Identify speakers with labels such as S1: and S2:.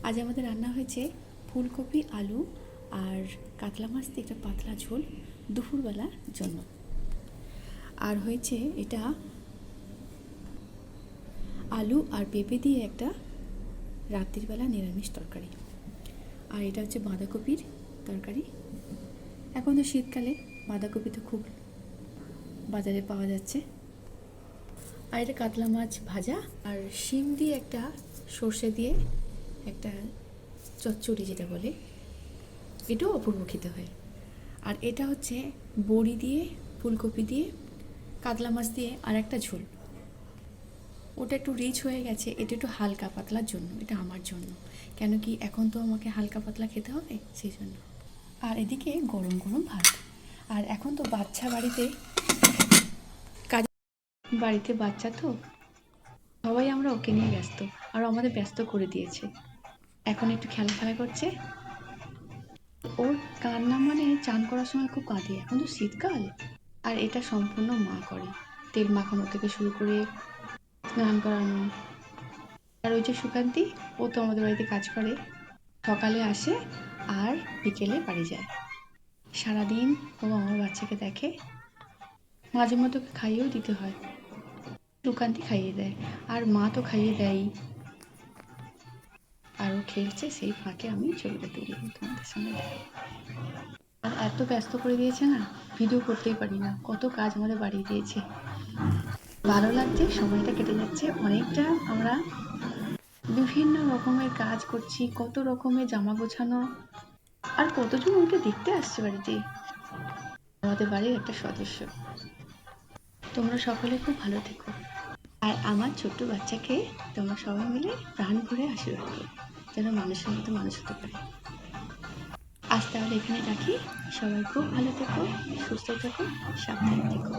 S1: আজ আমাদের রান্না হয়েছে ফুলকপি আলু আর কাতলা মাছ দিয়ে একটা পাতলা ঝোল দুপুরবেলার জন্য। আর হয়েছে এটা আলু আর পেঁপে দিয়ে একটা রাত্রিবেলা নিরামিষ তরকারি। আর এটা হচ্ছে বাঁধাকপির তরকারি। এখন তো শীতকালে বাঁধাকপি তো খুব বাজারে পাওয়া যাচ্ছে। আর এটা কাতলা মাছ ভাজা আর শিম দিয়ে একটা সর্ষে দিয়ে একটা চচ্চড়ি যেটা বলে, এটাও অপূর্ব খেতে হয়। আর এটা হচ্ছে বড়ি দিয়ে ফুলকপি দিয়ে কাতলা মাছ দিয়ে আর একটা ঝোল। ওটা একটু রিচ হয়ে গেছে, এটা একটু হালকা পাতলার জন্য, এটা আমার জন্য, কেন কি এখন তো আমাকে হালকা পাতলা খেতে হবে সেই জন্য। আর এদিকে গরম গরম ভাত। আর এখন তো বাচ্চা বাড়িতে বাচ্চা তো সবাই আমরা ওকে নিয়ে ব্যস্ত, আর আমাদের ব্যস্ত করে দিয়েছে। এখন একটু খেলা করছে। ওর কান্না মানে চান করার সময় খুব কাঁদে, এখন তো শীতকাল। আর এটা সম্পূর্ণ মা করে, তেল মাখানো থেকে শুরু করে স্নান করানো। আর ওই যে সুকান্তি, ও তো আমাদের বাড়িতে কাজ করে, সকালে আসে আর বিকেলে বাড়ি যায়। সারাদিন ও আমার বাচ্চাকে দেখে, মাঝে মধ্যে ওকে খাইয়েও দিতে হয়। সুকান্তি খাইয়ে দেয়, আর মা তো খাইয়ে দেয়ই। আর ও খেলছে, সেই ফাঁকে আমি ছবিটা তুলি তোমাদের সঙ্গে দেখো। আর এত ব্যস্ত করে দিয়েছে না, ভিডিও করতেই পারি না, কত কাজ আমাদের বাড়িয়ে দিয়েছে। ভালো লাগছে, সময়টা কেটে যাচ্ছে অনেকটা। আমরা বিভিন্ন রকমের কাজ করছি, কত রকমের জামা গোছানো, আর কতজন ওকে দেখতে আসছে বাড়িতে, আমাদের বাড়ির একটা সদস্য। তোমরা সকলে খুব ভালো থেকো, আর আমার ছোট্ট বাচ্চাকে তোমরা সবাই মিলে প্রাণ ভরে আশীর্বাদ করো, যেন মানুষের মতো মানুষ হতে পারে। আজ তাহলে এখানে রাখি। সবাই খুব ভালো থেকো, সুস্থ থেকো, সাবধানে থেকো।